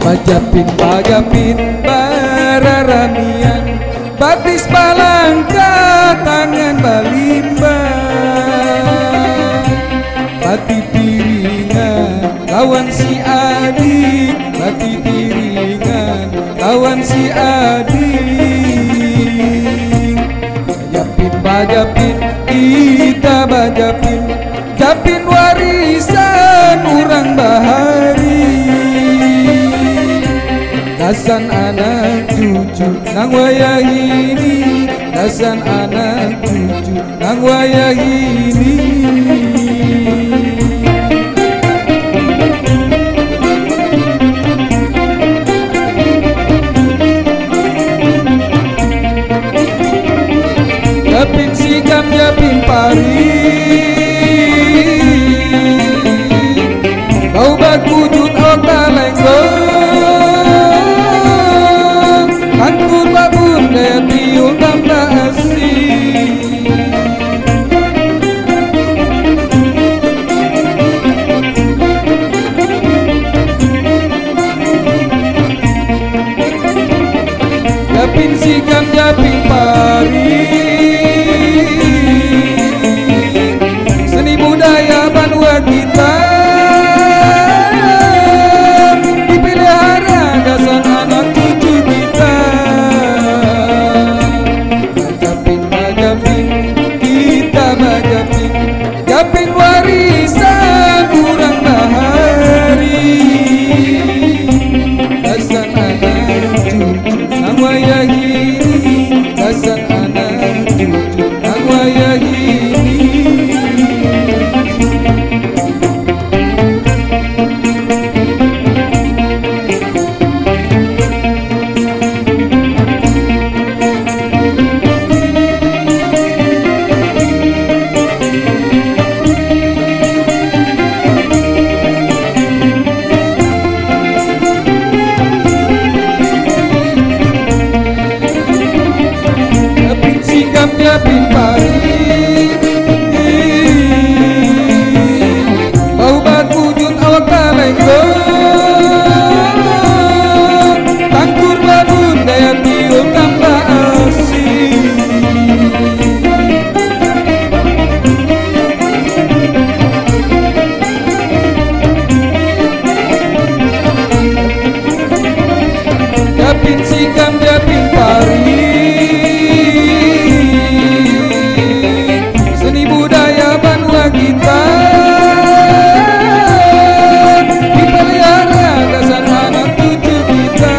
Bajapin bararamian, batis palangka tangan balimba, bati piringan lawan si adik, bati piringan lawan si adik. Bajapin kita bajapin, japin warisan urang bahari, dasan anak cucu nang wayah ini, dasan anak cucu nang wayah ini. Japin sikam japin pari, bau bakujut ota lenggo, angkur babun daya tiul tambah asih. Japin sikam japin pari, kita dipelihara dasan anak cucu kita. Bajapin kita bajapin, japin warisan urang bahari, dasan anak cucu nang wayah ini, dasan anak cucu nang wayah ini. Japin pari, bau bakujut awak talenggo, tangkur babun daya tiul tambah asih. Japin sikam japin pari, kita dipelihara dasan anak cucu kita.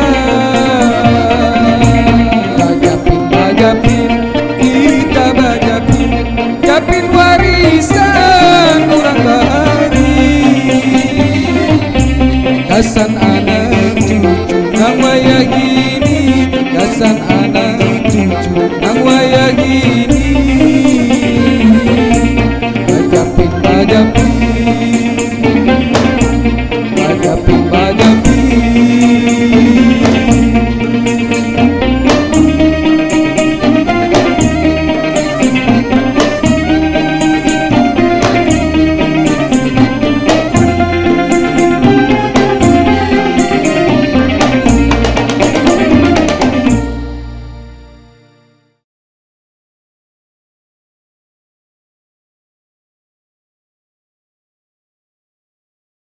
Bajapin kita bajapin, japin warisan urang bahari, dasan anak